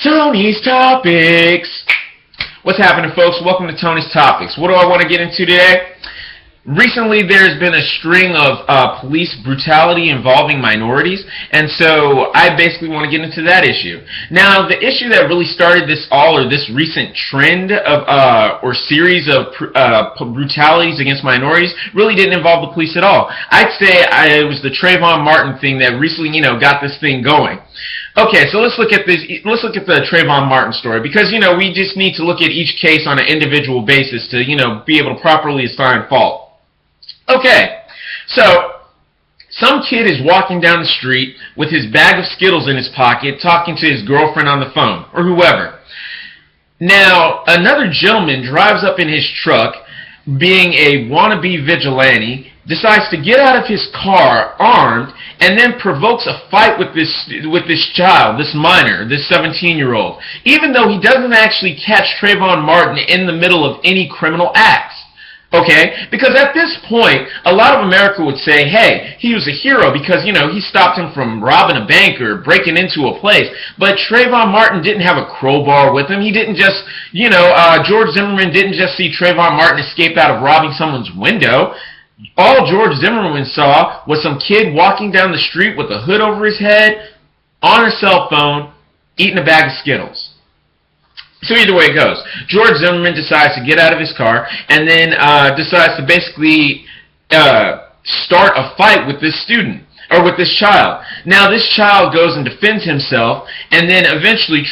Tony's Topics. What's happening, folks? Welcome to Tony's Topics. What do I want to get into today? Recently, there's been a string of police brutality involving minorities, and so I basically want to get into that issue. Now, the issue that really started this this recent trend of or series of brutalities against minorities really didn't involve the police at all. I'd say it was the Trayvon Martin thing that recently, got this thing going. Okay, so let's look at this. Let's look at the Trayvon Martin story because we just need to look at each case on an individual basis to be able to properly assign fault. Okay, so some kid is walking down the street with his bag of Skittles in his pocket talking to his girlfriend on the phone, or whoever. Now, another gentleman drives up in his truck, being a wannabe vigilante, decides to get out of his car armed, and then provokes a fight with this child, this minor, this 17-year-old, even though he doesn't actually catch Trayvon Martin in the middle of any criminal acts. Okay? Because at this point, a lot of America would say, hey, he was a hero because, he stopped him from robbing a bank or breaking into a place. But Trayvon Martin didn't have a crowbar with him. He didn't just, George Zimmerman didn't just see Trayvon Martin escape out of robbing someone's window. All George Zimmerman saw was some kid walking down the street with a hood over his head, on a cell phone, eating a bag of Skittles. So either way it goes, George Zimmerman decides to get out of his car and then decides to basically start a fight with this student, or with this child. Now this child goes and defends himself, and then eventually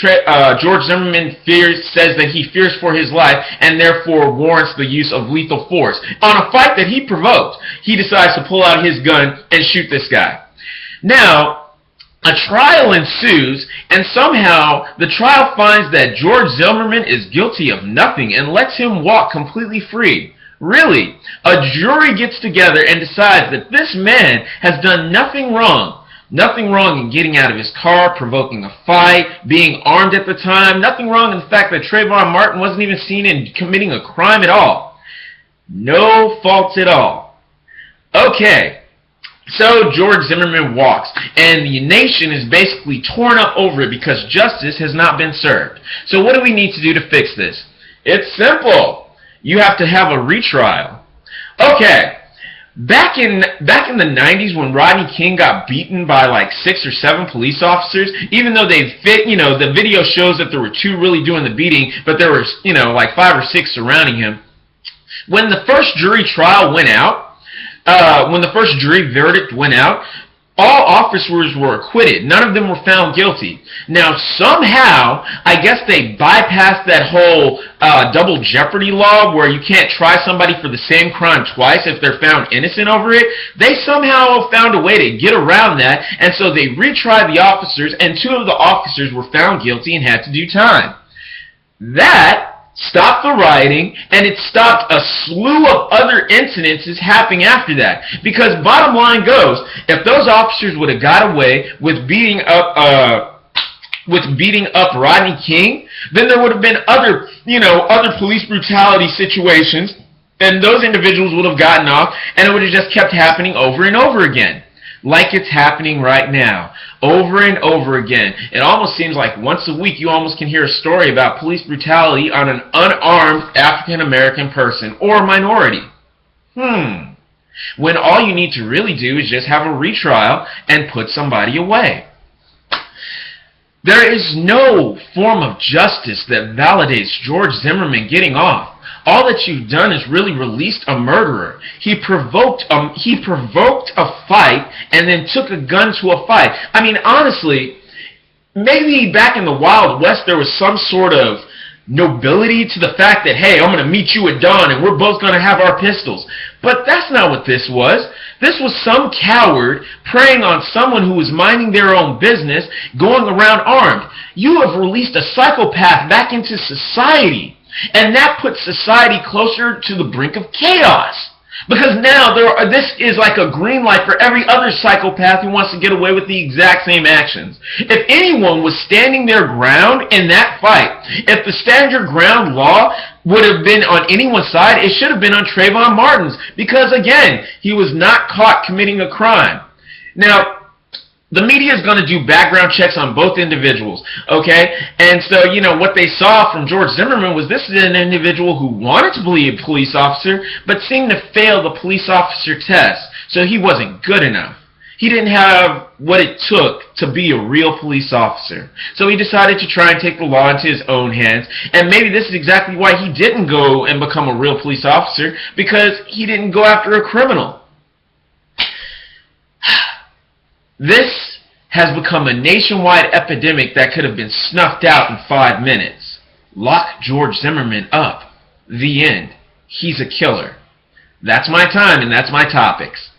George Zimmerman says that he fears for his life and therefore warrants the use of lethal force. On a fight that he provoked, he decides to pull out his gun and shoot this guy. Now, a trial ensues, and somehow the trial finds that George Zimmerman is guilty of nothing and lets him walk completely free. Really, a jury gets together and decides that this man has done nothing wrong. Nothing wrong in getting out of his car, provoking a fight, being armed at the time. Nothing wrong in the fact that Trayvon Martin wasn't even seen in committing a crime at all. No faults at all. Okay. So George Zimmerman walks, and the nation is basically torn up over it because justice has not been served. So what do we need to do to fix this? It's simple. You have to have a retrial. Okay, back in the 90s when Rodney King got beaten by like 6 or 7 police officers, even though the video shows that there were 2 really doing the beating, but there were, like 5 or 6 surrounding him. When the first jury trial went out, when the first jury verdict went out, all officers were acquitted. None of them were found guilty. Now, somehow, I guess they bypassed that whole double jeopardy law where you can't try somebody for the same crime twice if they're found innocent over it. They somehow found a way to get around that, and so they retried the officers, and 2 of the officers were found guilty and had to do time. That stopped the rioting, and it stopped a slew of other incidences happening after that. Because bottom line goes, if those officers would have got away with beating up Rodney King, then there would have been other police brutality situations, and those individuals would have gotten off, and it would have just kept happening over and over again. Like it's happening right now, over and over again. It almost seems like once a week you almost can hear a story about police brutality on an unarmed African-American person or minority. When all you need to really do is just have a retrial and put somebody away. There is no form of justice that validates George Zimmerman getting off. All that you've done is really released a murderer. He provoked a fight and then took a gun to a fight. I mean, honestly, maybe back in the Wild West there was some sort of nobility to the fact that, hey, I'm going to meet you at dawn and we're both going to have our pistols. But that's not what this was. This was some coward preying on someone who was minding their own business, going around armed. You have released a psychopath back into society. And that puts society closer to the brink of chaos. Because now this is like a green light for every other psychopath who wants to get away with the exact same actions. If anyone was standing their ground in that fight, if the stand your ground law would have been on anyone's side, it should have been on Trayvon Martin's. Because again, he was not caught committing a crime. Now, the media is going to do background checks on both individuals, okay? And so, you know, what they saw from George Zimmerman was this is an individual who wanted to be a police officer, but seemed to fail the police officer test, so he wasn't good enough. He didn't have what it took to be a real police officer. So he decided to try and take the law into his own hands. And maybe this is exactly why he didn't go and become a real police officer, because he didn't go after a criminal. This has become a nationwide epidemic that could have been snuffed out in 5 minutes. Lock George Zimmerman up. The end. He's a killer. That's my time, and that's my topics.